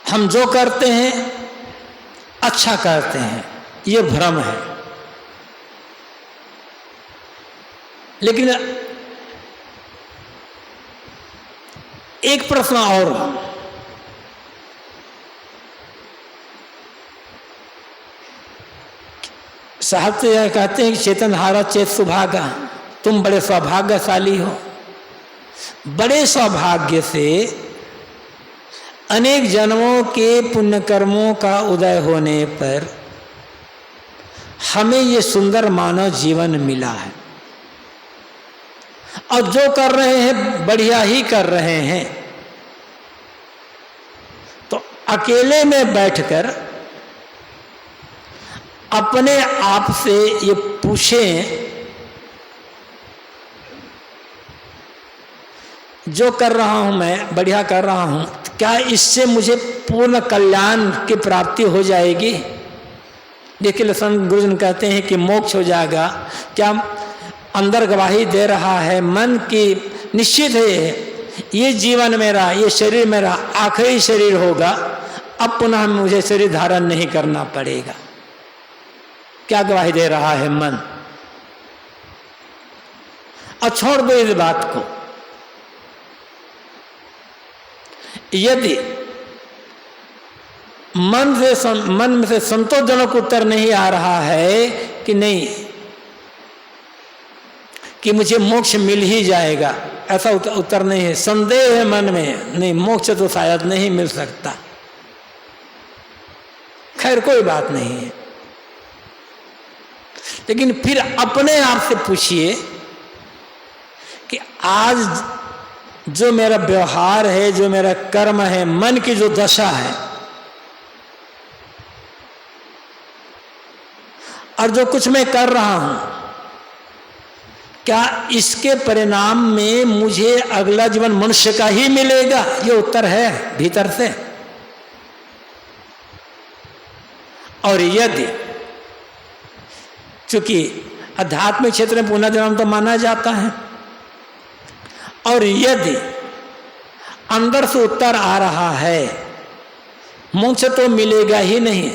हम जो करते हैं अच्छा करते हैं, ये भ्रम है। लेकिन एक प्रश्न और, साहब तो यह कहते हैं कि चेतन हारा चेत सुभागा, तुम बड़े सौभाग्यशाली हो। बड़े सौभाग्य से अनेक जन्मों के पुण्य कर्मों का उदय होने पर हमें ये सुंदर मानव जीवन मिला है, और जो कर रहे हैं बढ़िया ही कर रहे हैं। तो अकेले में बैठकर अपने आप से ये पूछें, जो कर रहा हूं मैं बढ़िया कर रहा हूं, क्या इससे मुझे पूर्ण कल्याण की प्राप्ति हो जाएगी? देखिए संत गुरुजन कहते हैं कि मोक्ष हो जाएगा। क्या अंदर गवाही दे रहा है मन की, निश्चित है ये जीवन मेरा, ये शरीर मेरा आखिरी शरीर होगा, अब पुनः मुझे शरीर धारण नहीं करना पड़ेगा। क्या गवाही दे रहा है मन? और छोड़ दो इस बात को। यदि मन में से संतोषजनक उत्तर नहीं आ रहा है कि नहीं, कि मुझे मोक्ष मिल ही जाएगा, ऐसा उत्तर नहीं है, संदेह है मन में, नहीं मोक्ष तो शायद नहीं मिल सकता, खैर कोई बात नहीं है। लेकिन फिर अपने आप से पूछिए कि आज जो मेरा व्यवहार है, जो मेरा कर्म है, मन की जो दशा है, और जो कुछ मैं कर रहा हूं, क्या इसके परिणाम में मुझे अगला जीवन मनुष्य का ही मिलेगा? ये उत्तर है भीतर से। और यदि, चूंकि आध्यात्मिक क्षेत्र में पुनर्जन्म तो माना जाता है, और यदि अंदर से उत्तर आ रहा है मोक्ष तो मिलेगा ही नहीं,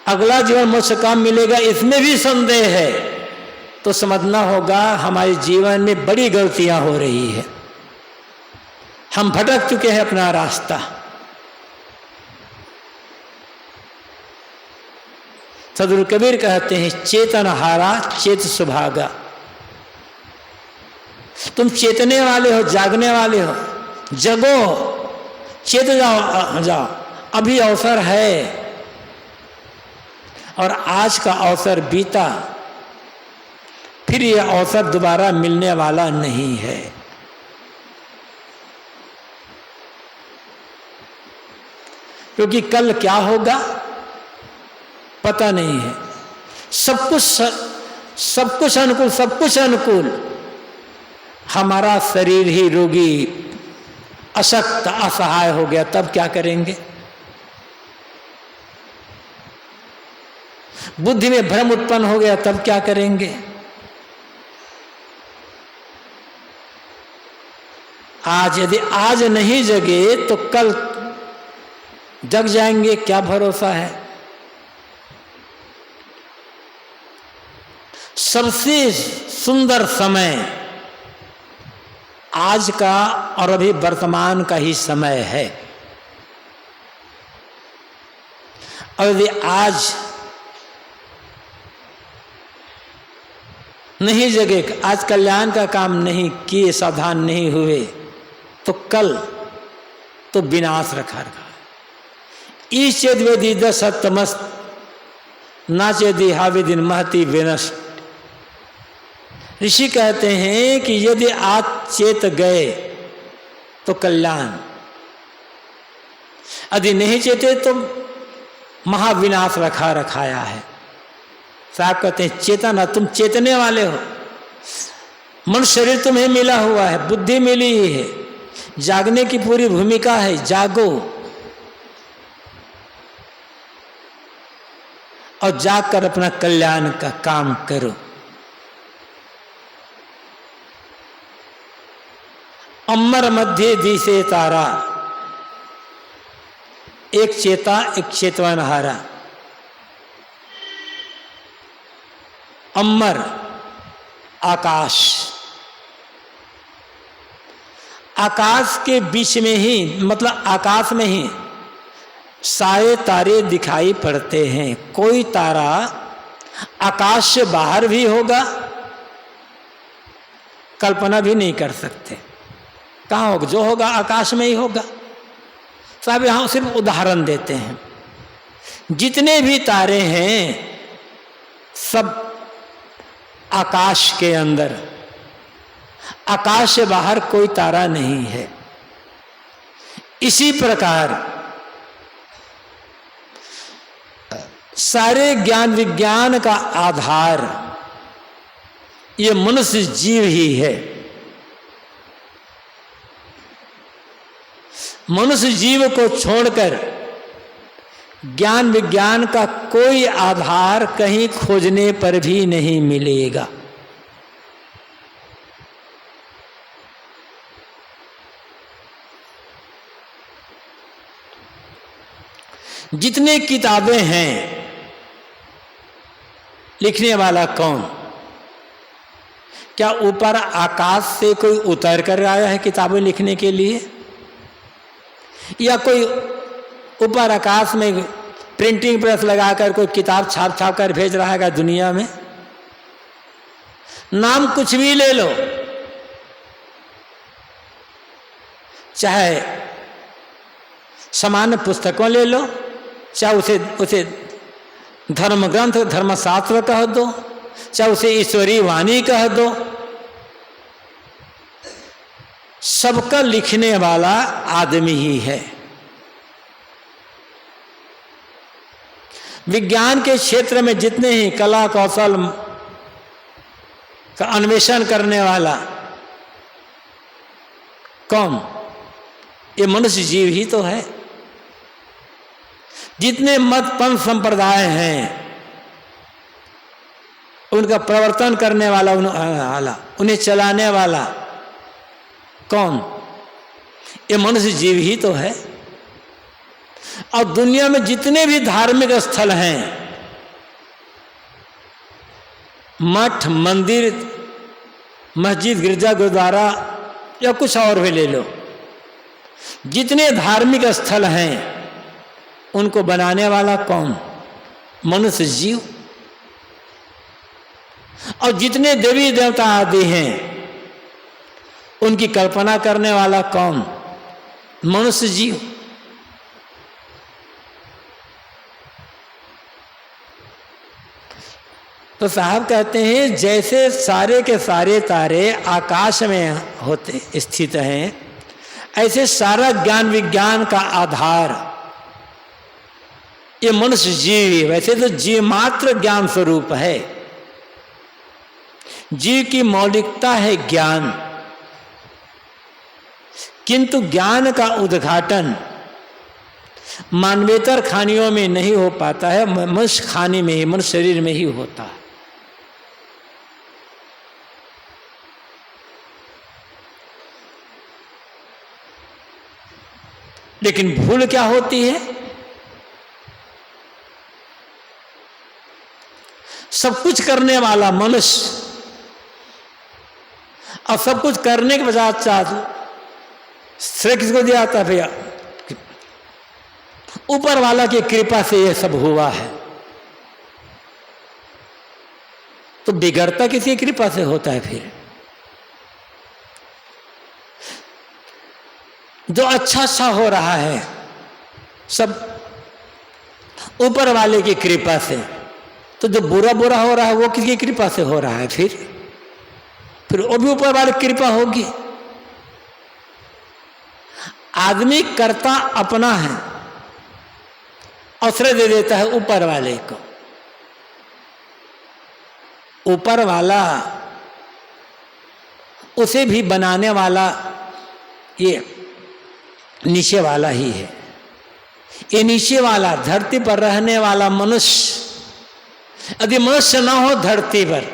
अगला जीवन मोक्ष का मिलेगा, इसमें भी संदेह है, तो समझना होगा हमारे जीवन में बड़ी गलतियां हो रही है, हम भटक चुके हैं अपना रास्ता। सदगुरु कबीर कहते हैं चेतन हारा चेत सुभागा। तुम चेतने वाले हो, जागने वाले हो, जगो, चेत जाओ, अभी अवसर है। और आज का अवसर बीता, फिर यह अवसर दोबारा मिलने वाला नहीं है। क्योंकि कल क्या होगा पता नहीं है। सब कुछ अनुकूल, हमारा शरीर ही रोगी, अशक्त, असहाय हो गया, तब क्या करेंगे? बुद्धि में भ्रम उत्पन्न हो गया, तब क्या करेंगे? आज यदि आज नहीं जगे तो कल जग जाएंगे, क्या भरोसा है? सबसे सुंदर समय आज का और अभी वर्तमान का ही समय है। और यदि आज नहीं जगे, आज कल्याण का काम नहीं किए, सावधान नहीं हुए, तो कल तो विनाश रखा ईश चेद वेदी दत्तमस्त ना चेदी हाविदिन महती विनष्ट। ऋषि कहते हैं कि यदि आज चेत गए तो कल्याण, यदि नहीं चेते तो महाविनाश रखाया है। साहब कहते हैं चेतन, तुम चेतने वाले हो, मनुष्य शरीर तुम्हें मिला हुआ है, बुद्धि मिली ही है, जागने की पूरी भूमिका है, जागो और जागकर अपना कल्याण का काम करो। अमर मध्य दिशे तारा, एक चेता एक चेतवनहारा। अमर आकाश, आकाश के बीच में ही, मतलब आकाश में ही सारे तारे दिखाई पड़ते हैं। कोई तारा आकाश से बाहर भी होगा, कल्पना भी नहीं कर सकते। कहाँ होगा? जो होगा आकाश में ही होगा। साहब यहाँ सिर्फ उदाहरण देते हैं। जितने भी तारे हैं सब आकाश के अंदर, आकाश से बाहर कोई तारा नहीं है। इसी प्रकार सारे ज्ञान विज्ञान का आधार ये मनुष्य जीव ही है। मनुष्य जीव को छोड़कर ज्ञान विज्ञान का कोई आधार कहीं खोजने पर भी नहीं मिलेगा। जितने किताबें हैं, लिखने वाला कौन? क्या ऊपर आकाश से कोई उतर कर आया है किताबें लिखने के लिए, या कोई ऊपर आकाश में प्रिंटिंग प्रेस लगाकर कोई किताब छाप छाप कर भेज रहा है दुनिया में? नाम कुछ भी ले लो, चाहे सामान्य पुस्तकों ले लो, चाहे उसे धर्म ग्रंथ धर्मशास्त्र कह दो, चाहे उसे ईश्वरीय वाणी कह दो, सबका लिखने वाला आदमी ही है। विज्ञान के क्षेत्र में जितने ही कला कौशल का अन्वेषण करने वाला कौन? ये मनुष्य जीव ही तो है। जितने मत पंथ संप्रदाय हैं उनका प्रवर्तन करने वाला, उन्हें चलाने वाला कौन? ये मनुष्य जीव ही तो है। और दुनिया में जितने भी धार्मिक स्थल हैं, मठ मंदिर मस्जिद गिरजा गुरुद्वारा या कुछ और भी ले लो, जितने धार्मिक स्थल हैं उनको बनाने वाला कौन? मनुष्य जीव। और जितने देवी देवता आदि हैं उनकी कल्पना करने वाला कौन? मनुष्य जीव। तो साहब कहते हैं जैसे सारे के सारे तारे आकाश में होते स्थित हैं, ऐसे सारा ज्ञान विज्ञान का आधार ये मनुष्य जीव। वैसे तो जीव मात्र ज्ञान स्वरूप है, जीव की मौलिकता है ज्ञान, किंतु ज्ञान का उद्घाटन मानवेतर खानियों में नहीं हो पाता है, मनुष्य खानी में ही, मनुष्य शरीर में ही होता है। लेकिन भूल क्या होती है? सब कुछ करने वाला मनुष्य और सब कुछ करने के पश्चात श्रेय किसको दिया जाता है? भैया ऊपर वाला की कृपा से यह सब हुआ है। तो बिगड़ता किसी कृपा से होता है? फिर जो अच्छा अच्छा हो रहा है सब ऊपर वाले की कृपा से, तो जो बुरा बुरा हो रहा है वो किसकी कृपा से हो रहा है? फिर वो भी ऊपर वाले की कृपा होगी। आदमी करता अपना है और श्रेय दे देता है ऊपर वाले को। ऊपर वाला उसे भी बनाने वाला ये नीचे वाला ही है। ये नीचे वाला धरती पर रहने वाला मनुष्य, यदि मनुष्य ना हो धरती पर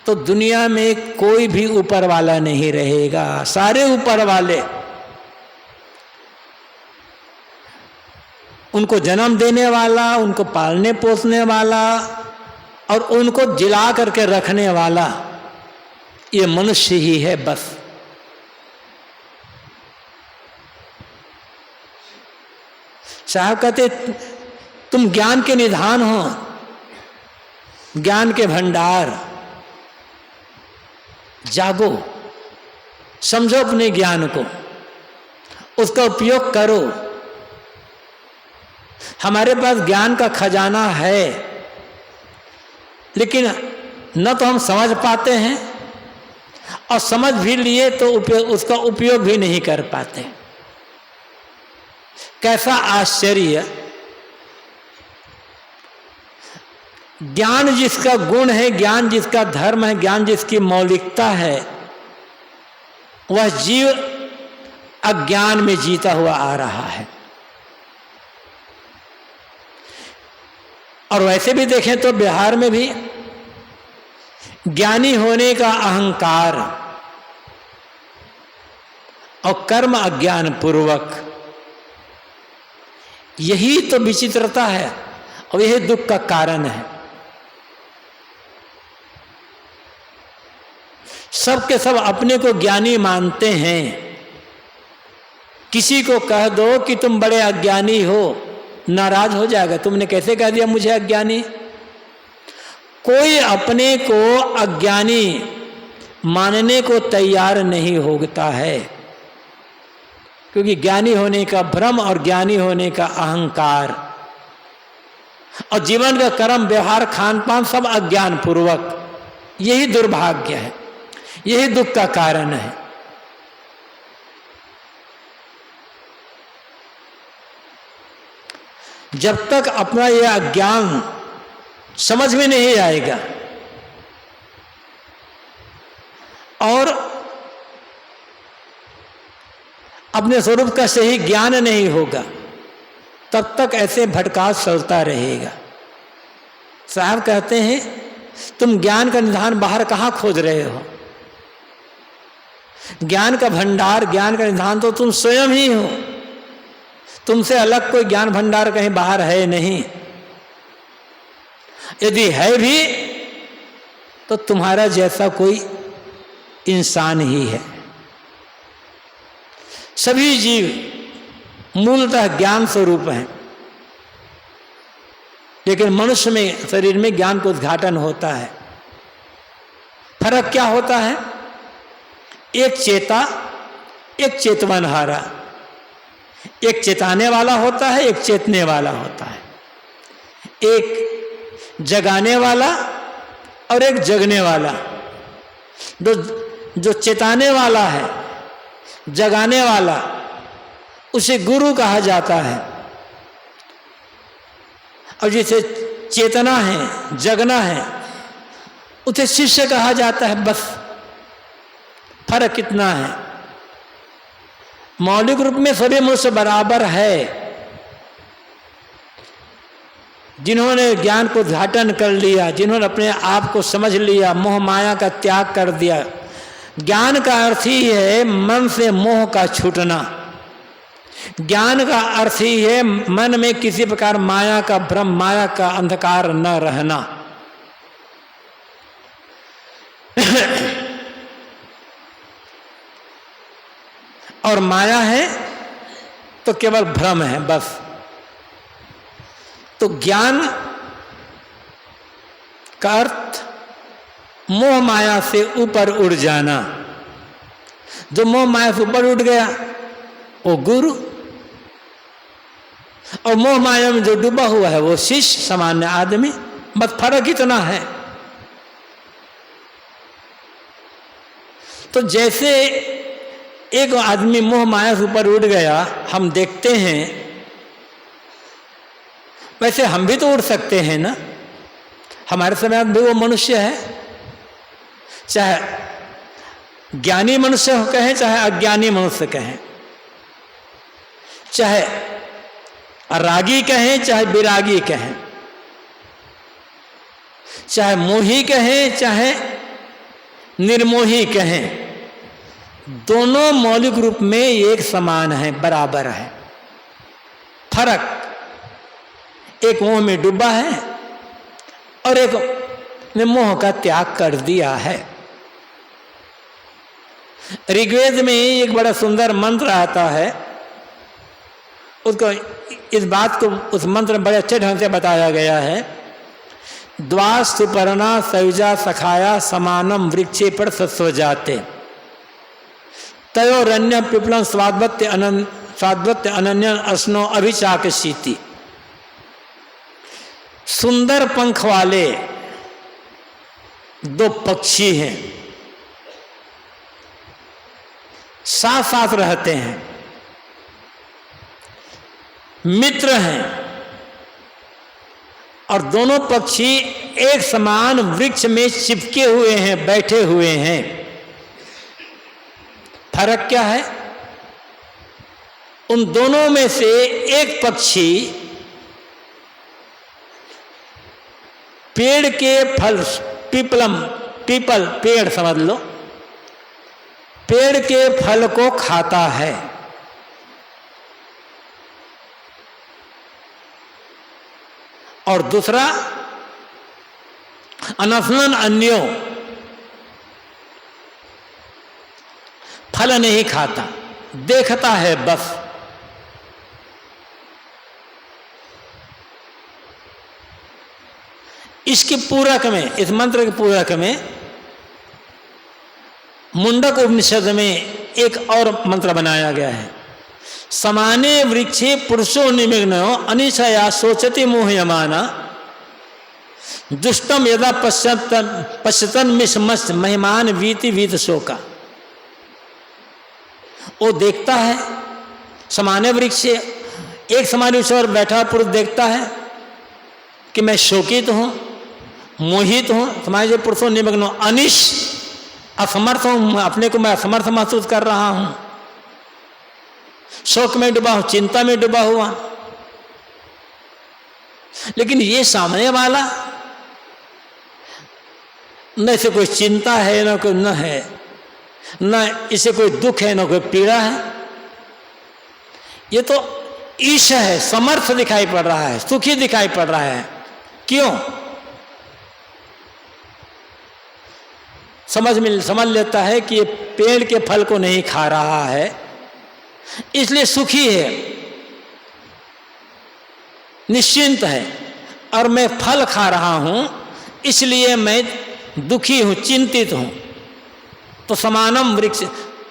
तो दुनिया में कोई भी ऊपर वाला नहीं रहेगा। सारे ऊपर वाले उनको जन्म देने वाला, उनको पालने पोसने वाला और उनको जिला करके रखने वाला ये मनुष्य ही है बस। साहब कहते तुम ज्ञान के निधान हो, ज्ञान के भंडार, जागो, समझो अपने ज्ञान को, उसका उपयोग करो। हमारे पास ज्ञान का खजाना है, लेकिन न तो हम समझ पाते हैं और समझ भी लिए तो उसका उपयोग भी नहीं कर पाते। कैसा आश्चर्य! ज्ञान जिसका गुण है, ज्ञान जिसका धर्म है, ज्ञान जिसकी मौलिकता है, वह जीव अज्ञान में जीता हुआ आ रहा है। और वैसे भी देखें तो बिहार में भी ज्ञानी होने का अहंकार और कर्म अज्ञान पूर्वक, यही तो विचित्रता है और यही दुख का कारण है। सब के सब अपने को ज्ञानी मानते हैं। किसी को कह दो कि तुम बड़े अज्ञानी हो, नाराज हो जाएगा, तुमने कैसे कह दिया मुझे अज्ञानी। कोई अपने को अज्ञानी मानने को तैयार नहीं होता है, क्योंकि ज्ञानी होने का भ्रम और ज्ञानी होने का अहंकार और जीवन का कर्म व्यवहार खान पान सब अज्ञान पूर्वक, यही दुर्भाग्य है, यही दुख का कारण है। जब तक अपना यह अज्ञान समझ में नहीं आएगा और अपने स्वरूप का सही ज्ञान नहीं होगा, तब तक ऐसे भटकाव चलता रहेगा। साहब कहते हैं तुम ज्ञान का निधान बाहर कहाँ खोज रहे हो? ज्ञान का भंडार, ज्ञान का निधान तो तुम स्वयं ही हो। तुमसे अलग कोई ज्ञान भंडार कहीं बाहर है नहीं। यदि है भी तो तुम्हारा जैसा कोई इंसान ही है। सभी जीव मूलतः ज्ञान स्वरूप हैं, लेकिन मनुष्य में, शरीर में ज्ञान का उद्घाटन होता है। फर्क क्या होता है? एक चेता, एक चेतवनहारा। एक चेताने वाला होता है, एक चेतने वाला होता है। एक जगाने वाला और एक जगने वाला। जो चेताने वाला है, जगाने वाला, उसे गुरु कहा जाता है। और जिसे चेतना है, जगना है, उसे शिष्य कहा जाता है। बस फर्क कितना है? मौलिक रूप में सभी मनुष्य बराबर है। जिन्होंने ज्ञान को उद्घाटन कर लिया, जिन्होंने अपने आप को समझ लिया, मोह माया का त्याग कर दिया। ज्ञान का अर्थ ही है मन से मोह का छूटना। ज्ञान का अर्थ ही है मन में किसी प्रकार माया का भ्रम, माया का अंधकार न रहना। और माया है तो केवल भ्रम है बस। तो ज्ञान का अर्थ मोह माया से ऊपर उड़ जाना। जो मोह माया से ऊपर उठ गया वो गुरु, और मोह माया में जो डूबा हुआ है वो शिष्य, सामान्य आदमी। बस फर्क इतना है। तो जैसे एक आदमी मोह माया से ऊपर उठ गया, हम देखते हैं, वैसे हम भी तो उड़ सकते हैं ना। हमारे समय भी वो मनुष्य है, चाहे ज्ञानी मनुष्य कहें चाहे अज्ञानी मनुष्य कहें, चाहे रागी कहें चाहे विरागी कहें, चाहे मोही कहें चाहे निर्मोही कहें, दोनों मौलिक रूप में एक समान है, बराबर है। फर्क एक मोह में डूबा है और एक ने मोह का त्याग कर दिया है। ऋग्वेद में एक बड़ा सुंदर मंत्र आता है, उसको इस बात को उस मंत्र में बड़े अच्छे ढंग से बताया गया है। द्वा सुपर्णा सयुजा सखाया समानम वृक्षे पर सस्व जाते तयोरन्य पिपलम स्वाद्वत्य अनन्य अस्नो अभिचाकशीति। सुंदर पंख वाले दो पक्षी हैं, साथ साथ रहते हैं, मित्र हैं, और दोनों पक्षी एक समान वृक्ष में चिपके हुए हैं, बैठे हुए हैं। फर्क क्या है? उन दोनों में से एक पक्षी पेड़ के फल, पीपल पेड़ समझ लो, पेड़ के फल को खाता है, और दूसरा अनफलन अन्यो फल नहीं खाता, देखता है बस। इसके पूरक में, इस मंत्र के पूरक में मुंडक उपनिषद में एक और मंत्र बनाया गया है। समाने वृक्षे पुरुषो निमग्नो अनिशया सोचति मोहयमाना दुष्टम यदा पश्यतन मिशमस्त महिमान वीति वीत शोका। वो देखता है समाने वृक्ष, एक समाने वृक्ष पर बैठा पुरुष देखता है कि मैं शोकित हूं, मोहित हूं। समाने पुरुषों निमग्नो अनिश, असमर्थ हूं, अपने को मैं असमर्थ महसूस कर रहा हूं, शोक में डूबा हूं, चिंता में डूबा हुआ। लेकिन ये सामने वाला न इसे कोई चिंता है, न कोई न है, न इसे कोई दुख है, न कोई पीड़ा है। ये तो ईश है, समर्थ दिखाई पड़ रहा है, सुखी दिखाई पड़ रहा है। क्यों? समझ लेता है कि ये पेड़ के फल को नहीं खा रहा है, इसलिए सुखी है, निश्चिंत है, और मैं फल खा रहा हूं इसलिए मैं दुखी हूं, चिंतित हूं। तो समानम वृक्ष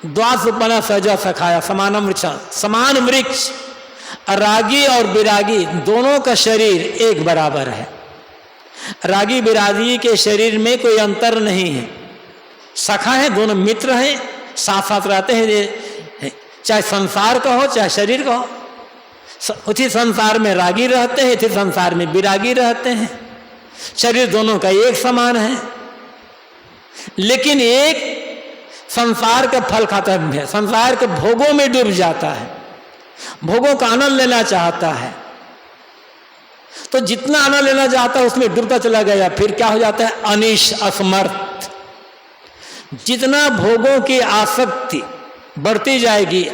द्वासुपना सजा सखाया, समानम वृक्ष, समान वृक्ष। रागी और विरागी दोनों का शरीर एक बराबर है। रागी विरागी के शरीर में कोई अंतर नहीं है, सखा है, दोनों मित्र हैं, साथ साथ रहते हैं, चाहे संसार का हो चाहे शरीर का हो। उसी संसार में रागी रहते हैं, इसी संसार में विरागी रहते हैं। शरीर दोनों का एक समान है, लेकिन एक संसार का फल खाता है, संसार के भोगों में डूब जाता है, भोगों का आनंद लेना चाहता है। तो जितना आनंद लेना चाहता है उसमें डूबता चला गया, फिर क्या हो जाता है? अनिश, असमर्थ। जितना भोगों की आसक्ति बढ़ती जाएगी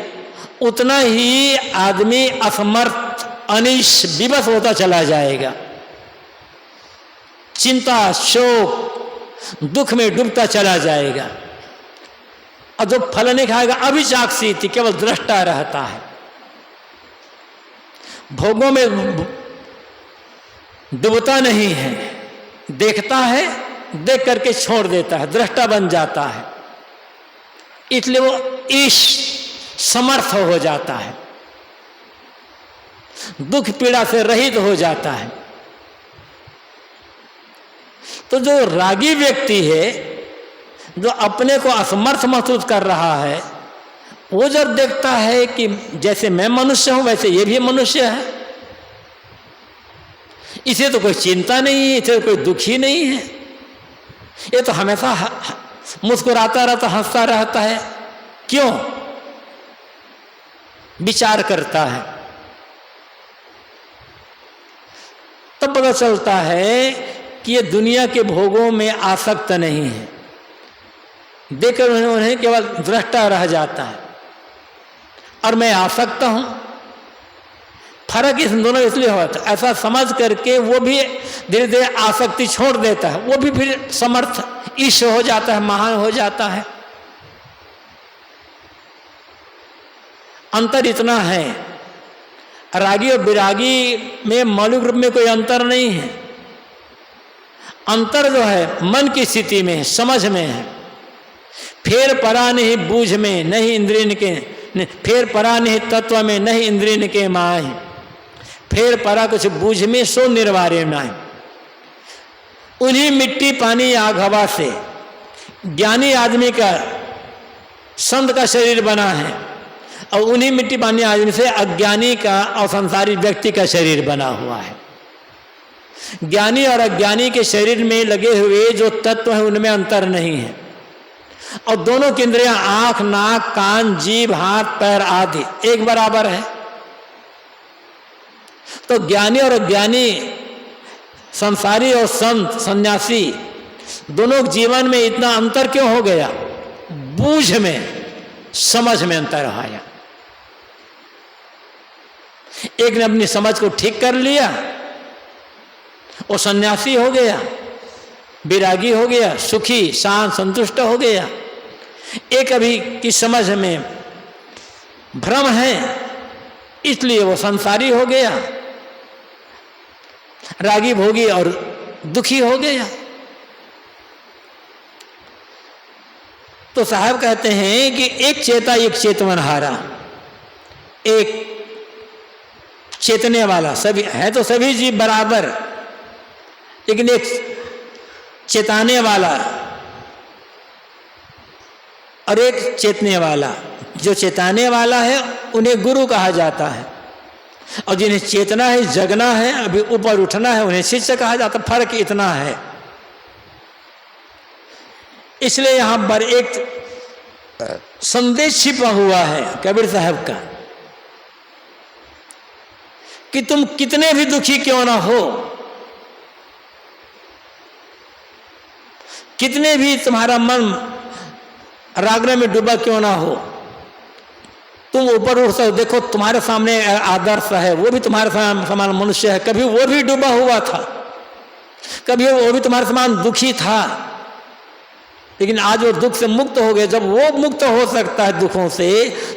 उतना ही आदमी असमर्थ, अनिश, विवश होता चला जाएगा। चिंता, शोक, दुख में डूबता चला जाएगा, और जो फल नहीं खाएगा अभिचाक्षी थी, केवल दृष्टा रहता है, भोगों में डूबता नहीं है, देखता है, देख करके छोड़ देता है, दृष्टा बन जाता है। इसलिए वो ईश, समर्थ हो जाता है, दुख पीड़ा से रहित हो जाता है। तो जो रागी व्यक्ति है, जो अपने को असमर्थ महसूस कर रहा है, वो जब देखता है कि जैसे मैं मनुष्य हूं वैसे ये भी मनुष्य है, इसे तो कोई चिंता नहीं है, इसे तो कोई दुखी नहीं है, ये तो हमेशा मुस्कुराता रहता, हंसता रहता है, क्यों? विचार करता है। तब पता चलता है कि ये दुनिया के भोगों में आसक्त नहीं है, देखकर उन्हें केवल दृष्टा रह जाता है। और मैं आसक्त हूं, फर्क इस दोनों इसलिए होता है, ऐसा समझ करके वो भी धीरे धीरे आसक्ति छोड़ देता है, वो भी फिर समर्थ ईश्वर हो जाता है, महान हो जाता है। अंतर इतना है, रागी और विरागी में मौलिक रूप में कोई अंतर नहीं है। अंतर जो है मन की स्थिति में, समझ में है। फेर परा नहीं बूझ में, नहीं इंद्रियन के, फेर परा नहीं तत्व में, नहीं इंद्रियन के माय। फेर परा कुछ बूझ में, सो निर्वार्य नाय। उन्हीं मिट्टी पानी आग हवा से ज्ञानी आदमी का, संत का शरीर बना है, और उन्हीं मिट्टी पानी आदमी से अज्ञानी का और संसारी व्यक्ति का शरीर बना हुआ है। ज्ञानी और अज्ञानी के शरीर में लगे हुए जो तत्व हैं उनमें अंतर नहीं है, और दोनों की इंद्रियां आंख, नाक, कान, जीभ, हाथ, पैर आदि एक बराबर है। तो ज्ञानी और अज्ञानी, संसारी और संत सन्यासी, दोनों जीवन में इतना अंतर क्यों हो गया? बूझ में, समझ में अंतर आया। एक ने अपनी समझ को ठीक कर लिया, वो सन्यासी हो गया, विरागी हो गया, सुखी, शांत, संतुष्ट हो गया। एक अभी की समझ में भ्रम है, इसलिए वो संसारी हो गया, रागी भोगी और दुखी हो गया। तो साहब कहते हैं कि एक चेता एक चेतवन हारा, एक चेतने वाला, सभी है तो सभी जीव बराबर, लेकिन एक चेताने वाला और एक चेतने वाला। जो चेताने वाला है उन्हें गुरु कहा जाता है, और जिन्हें चेतना है, जगना है, अभी ऊपर उठना है, उन्हें शिष्य कहा जाता है। फर्क इतना है। इसलिए यहां पर एक संदेश छिपा हुआ है कबीर साहब का कि तुम कितने भी दुखी क्यों ना हो, कितने भी तुम्हारा मन रागने में डूबा क्यों ना हो, तुम ऊपर उठ सकते। देखो तुम्हारे सामने आदर्श है, वो भी तुम्हारे समान मनुष्य है, कभी वो भी डूबा हुआ था, कभी वो भी तुम्हारे समान दुखी था, लेकिन आज वो दुख से मुक्त हो गए। जब वो मुक्त हो सकता है दुखों से,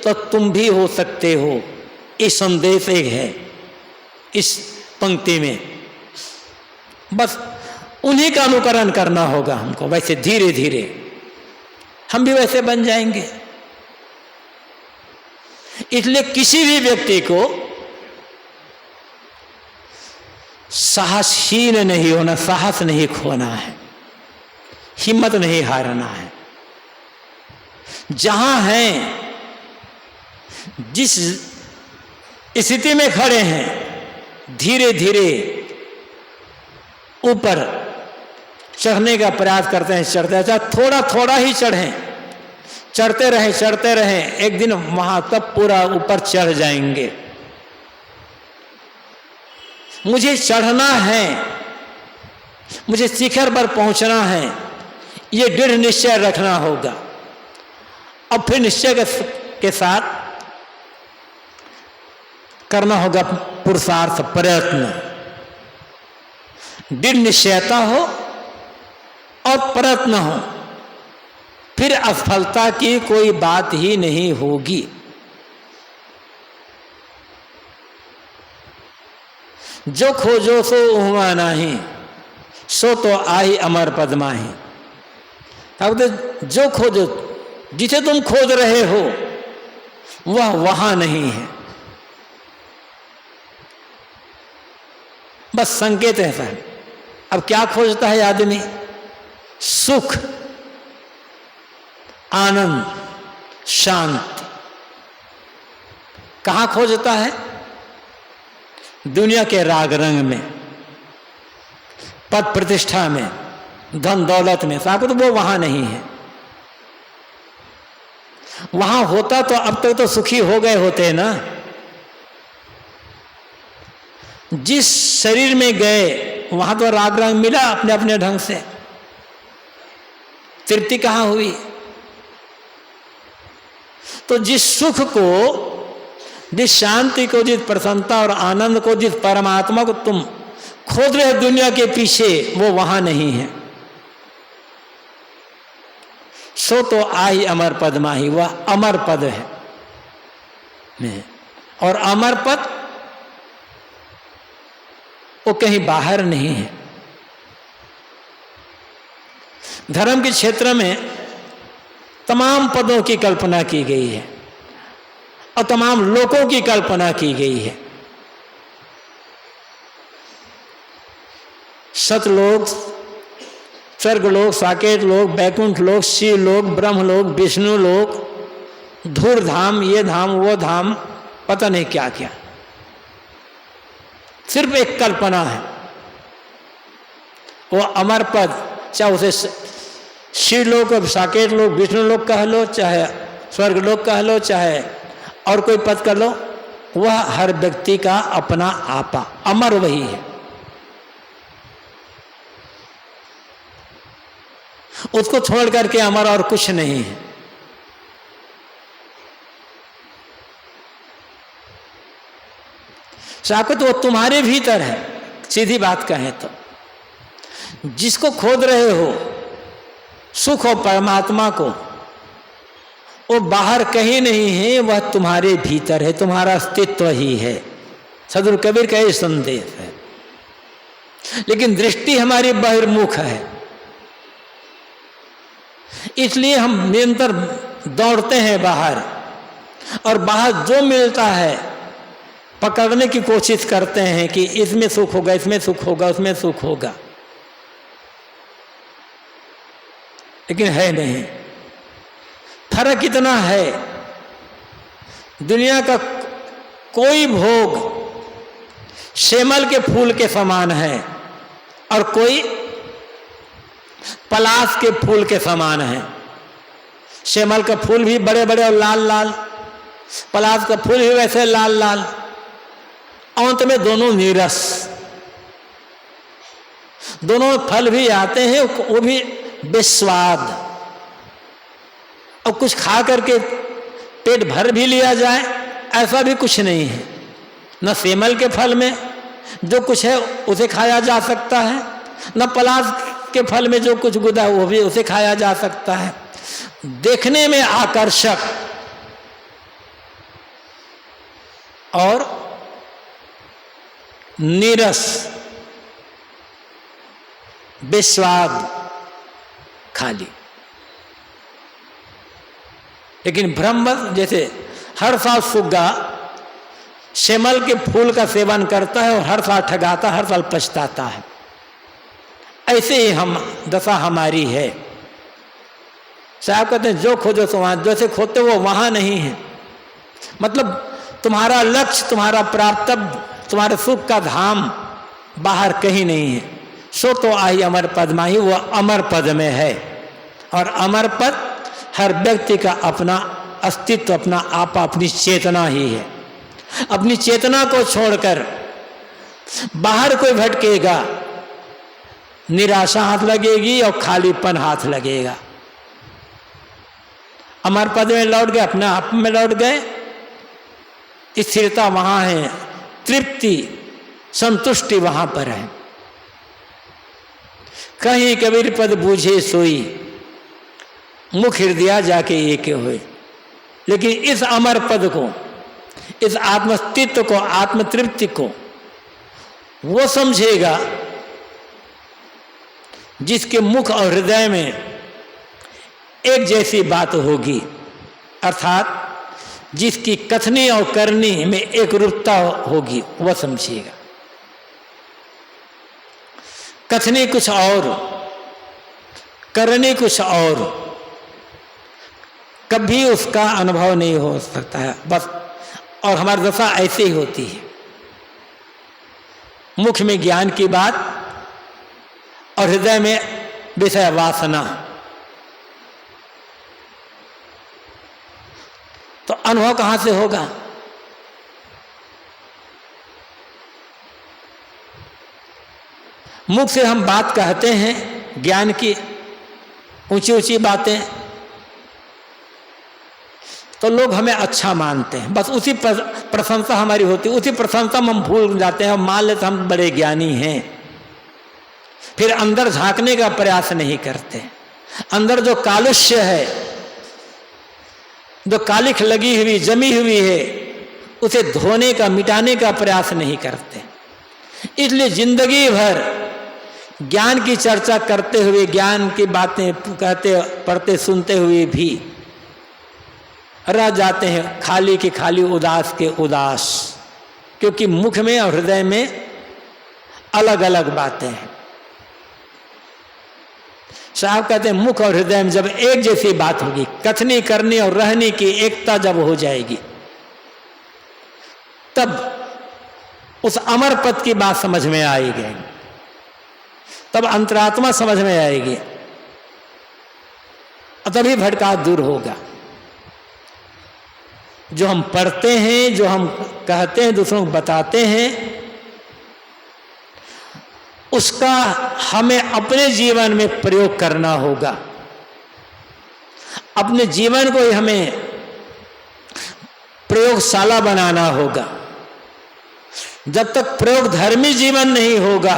तो तुम भी हो सकते हो। इस संदेश एक है इस पंक्ति में, बस उन्हीं का अनुकरण करना होगा हमको। वैसे धीरे धीरे हम भी वैसे बन जाएंगे। इसलिए किसी भी व्यक्ति को साहसहीन नहीं होना, साहस नहीं खोना है, हिम्मत नहीं हारना है। जहां हैं, जिस स्थिति में खड़े हैं, धीरे धीरे ऊपर चढ़ने का प्रयास करते हैं। चढ़ते हैं, थोड़ा थोड़ा ही चढ़ें, चढ़ते रहें, एक दिन वहां तक पूरा ऊपर चढ़ जाएंगे। मुझे चढ़ना है, मुझे शिखर पर पहुंचना है, ये दृढ़ निश्चय रखना होगा। अब फिर निश्चय के साथ करना होगा पुरुषार्थ, प्रयत्न। दृढ़ निश्चयता हो और प्रयत्न हो, फिर असफलता की कोई बात ही नहीं होगी। जो खोजो सो उहवा नाही, सो तो आई अमर पद्माही। अब जो खोजो, जिसे तुम खोज रहे हो वह वहां नहीं है। बस संकेत है सर। अब क्या खोजता है आदमी? सुख, आनंद, शांति। कहां खोजता है? दुनिया के राग रंग में, पद प्रतिष्ठा में, धन दौलत में। साहब तो वो वहां नहीं है। वहां होता तो अब तक तो सुखी हो गए होते ना। जिस शरीर में गए वहां तो राग रंग मिला अपने अपने ढंग से, तृप्ति कहां हुई? तो जिस सुख को जिस शांति को, जिस प्रसन्नता और आनंद को, जिस परमात्मा को तुम खोज रहे दुनिया के पीछे, वो वहां नहीं है। सो तो आई अमर पद माही, वह अमर पद है। और अमर पद वो कहीं बाहर नहीं है। धर्म के क्षेत्र में तमाम पदों की कल्पना की गई है और तमाम लोकों की कल्पना की गई है। सतलोक, स्वर्गलोक, साकेत लोक, बैकुंठ लोक, शिव लोक, ब्रह्म लोक, विष्णु लोक, धूर धाम, ये धाम, वो धाम, पता नहीं क्या क्या, सिर्फ एक कल्पना है। वो अमर पद, चाहे उसे शिव लोक, साकेत लोक, विष्णु लोक कह लो, चाहे स्वर्ग लोक कह लो, चाहे और कोई पद कर लो, वह हर व्यक्ति का अपना आपा, अमर वही है। उसको छोड़ करके अमर और कुछ नहीं है। शाकत वो तुम्हारे भीतर है, सीधी बात कहें तो। जिसको खोद रहे हो, सुख और परमात्मा को, वो बाहर कहीं नहीं है, वह तुम्हारे भीतर है, तुम्हारा अस्तित्व ही है। सदगुरु कबीर का ये संदेश है। लेकिन दृष्टि हमारी बहिर्मुख है, इसलिए हम निरंतर दौड़ते हैं बाहर, और बाहर जो मिलता है पकड़ने की कोशिश करते हैं कि इसमें सुख होगा, इसमें सुख होगा, उसमें सुख होगा, लेकिन है नहीं। फर्क इतना है, दुनिया का कोई भोग शेमल के फूल के समान है और कोई पलाश के फूल के समान है। शेमल का फूल भी बड़े बड़े और लाल लाल, पलाश का फूल भी वैसे लाल लाल, अंत में दोनों नीरस। दोनों फल भी आते हैं, वो भी बेस्वाद। और कुछ खा करके पेट भर भी लिया जाए, ऐसा भी कुछ नहीं है। न शेमल के फल में जो कुछ है उसे खाया जा सकता है, न पलाश के फल में जो कुछ गुदा वो भी उसे खाया जा सकता है। देखने में आकर्षक और नीरस, बेस्वाद, खाली। लेकिन ब्रह्म जैसे हर साल सुग्गा शेमल के फूल का सेवन करता है और हर साल ठगाता, हर साल पछताता है, ऐसे ही हम दशा हमारी है। साहब कहते हैं जो खोजो तो वहां, जैसे खोदते वो वहां नहीं है। मतलब तुम्हारा लक्ष्य, तुम्हारा प्राप्तव्य, तुम्हारे सुख का धाम बाहर कहीं नहीं है। सो तो आई अमर पद माही, वह अमर पद में है। और अमर पद हर व्यक्ति का अपना अस्तित्व, अपना आपा, अपनी चेतना ही है। अपनी चेतना को छोड़कर बाहर कोई भटकेगा, निराशा हाथ लगेगी और खालीपन हाथ लगेगा। अमर पद में लौट गए, अपने आप में लौट गए, स्थिरता वहां है, तृप्ति, संतुष्टि वहां पर है। कहीं कबीर पद बूझे सोई, मुख हृदय जाके एक हुए। लेकिन इस अमर पद को, इस आत्मस्तित्व को, आत्मतृप्ति को वो समझेगा जिसके मुख और हृदय में एक जैसी बात होगी, अर्थात जिसकी कथनी और करनी में एक रूपता होगी, वह समझिएगा। कथनी कुछ और, करनी कुछ और, कभी उसका अनुभव नहीं हो सकता है बस। और हमारी दशा ऐसे ही होती है, मुख में ज्ञान की बात और हृदय में विषय वासना। तो अनुभव कहां से होगा? मुख से हम बात कहते हैं, ज्ञान की ऊंची ऊंची बातें, तो लोग हमें अच्छा मानते हैं, बस उसी प्रशंसा हमारी होती है, उसी प्रशंसा में हम भूल जाते हैं और मान लेते हम बड़े ज्ञानी हैं। फिर अंदर झांकने का प्रयास नहीं करते, अंदर जो कालुष्य है, जो कालिख लगी हुई जमी हुई है, उसे धोने का मिटाने का प्रयास नहीं करते। इसलिए जिंदगी भर ज्ञान की चर्चा करते हुए, ज्ञान की बातें कहते पढ़ते सुनते हुए भी रह जाते हैं खाली के खाली, उदास के उदास, क्योंकि मुख में और हृदय में अलग अलग बातें हैं। साहब कहते हैं मुख और हृदय में जब एक जैसी बात होगी, कथनी करनी और रहने की एकता जब हो जाएगी, तब उस अमर पद की बात समझ में आएगी, तब अंतरात्मा समझ में आएगी, तभी भटकाव दूर होगा। जो हम पढ़ते हैं, जो हम कहते हैं, दूसरों को बताते हैं, उसका हमें अपने जीवन में प्रयोग करना होगा। अपने जीवन को ही हमें प्रयोगशाला बनाना होगा। जब तक प्रयोग धर्मी जीवन नहीं होगा,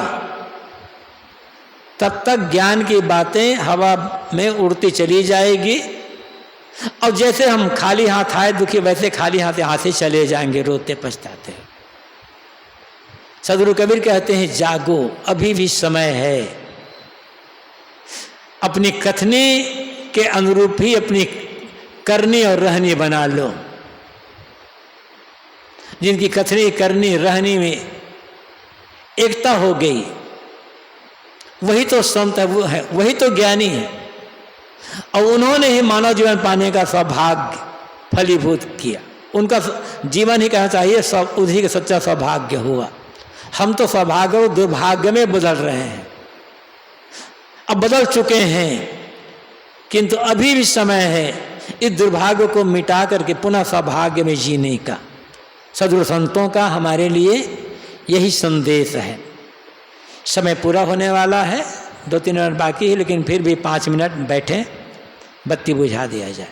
तब तक ज्ञान की बातें हवा में उड़ती चली जाएगी, और जैसे हम खाली हाथ आए दुखी, वैसे खाली हाथ से चले जाएंगे रोते पछताते। सदगुरु कबीर कहते हैं जागो, अभी भी समय है, अपनी कथनी के अनुरूप ही अपनी करनी और रहनी बना लो। जिनकी कथनी करनी रहनी में एकता हो गई, वही तो संत है, वो है, वही तो ज्ञानी है, और उन्होंने ही मानव जीवन पाने का सौभाग्य फलीभूत किया। उनका जीवन ही कहना चाहिए सब उसी का सच्चा सौभाग्य हुआ। हम तो सौभाग्य और दुर्भाग्य में बदल रहे हैं, अब बदल चुके हैं, किंतु अभी भी समय है इस दुर्भाग्य को मिटा करके पुनः सौभाग्य में जीने का। सद्गुरु संतों का हमारे लिए यही संदेश है। समय पूरा होने वाला है, 2-3 मिनट बाकी है, लेकिन फिर भी 5 मिनट बैठें, बत्ती बुझा दिया जाए।